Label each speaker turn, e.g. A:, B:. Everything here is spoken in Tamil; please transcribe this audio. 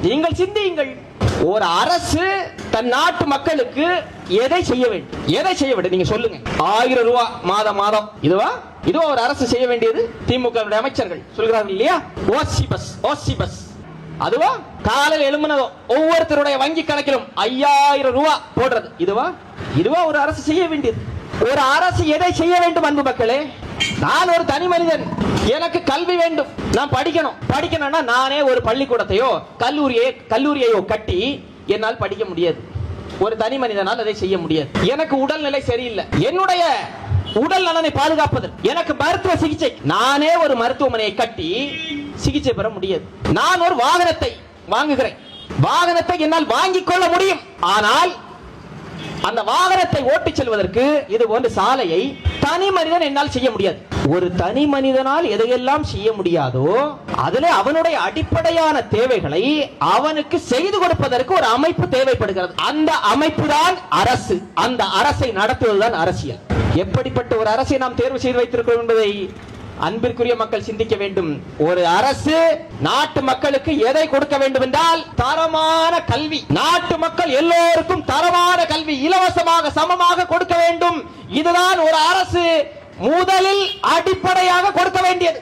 A: நீங்கள் சிந்தியுங்கள். ஒரு அரசு தன் நாட்டு மக்களுக்கு எதை செய்ய வேண்டும், எதை செய்ய வேண்டும் நீங்க சொல்லுங்க. 1000 ரூபாய் மாதம் இதுவா ஒரு அரசு செய்ய வேண்டியது? திமுக அமைச்சர்கள் சொல்கிறார்கள் இல்லையா, ஓசி பஸ் அதுவா? காலையில் எழும்பினதோ ஒவ்வொருத்தருடைய வங்கி கணக்கிலும் 5000 ரூபாய் போடுறது இதுவா ஒரு அரசு செய்ய வேண்டியது? ஒரு அரசு எதை செய்ய வேண்டும் அன்பு மக்களே? நான் ஒரு தனி மனிதன், எனக்கு கல்வி வேண்டும், நான் படிக்கணும்னா நானே ஒரு பள்ளிக்கூடத்தையோ கல்லூரியையோ கட்டி என்னால் படிக்க முடியாது. ஒரு தனி மனிதனால் அதை செய்ய முடியாது. எனக்கு உடல்நிலை சரியில்லை, என்னுடைய உடல் நலனை பாதுகாப்பதற்கு எனக்கு மருத்துவ சிகிச்சை நானே ஒரு மருத்துவமனையை கட்டி சிகிச்சை பெற முடியாது. நான் ஒரு வாகனத்தை வாங்குகிறேன், வாகனத்தை என்னால் வாங்கிக் கொள்ள முடியும். ஆனால் அந்த வாகனத்தை ஓட்டிச் செல்வதற்கு இது போன்ற சாலையை தனி மனிதன் என்னால் செய்ய முடியாது. ஒரு தனி மனிதனால் எதையெல்லாம் செய்ய முடியாதோ அதிலே அவனுடைய அடிப்படையான தேவைகளை அவனுக்கு செய்து கொடுப்பதற்கு ஒரு அமைப்பு தேவைப்படுகிறது. அந்த அமைப்பு தான் அரசு. அந்த அரசை நடத்துவதுதான் அரசியல். எப்படிப்பட்ட ஒரு அரசை நாம் தேர்வு செய்து வைத்திருக்கிறோம் என்பதை அன்பிற்குரிய மக்கள் சிந்திக்க வேண்டும். ஒரு அரசு நாட்டு மக்களுக்கு எதை கொடுக்க வேண்டும் என்றால் தரமான கல்வி. நாட்டு மக்கள் எல்லோருக்கும் தரமான கல்வி இலவசமாக சமமாக கொடுக்க வேண்டும். இதுதான் ஒரு அரசு முதலில் அடிப்படையாக கொடுக்க வேண்டியது.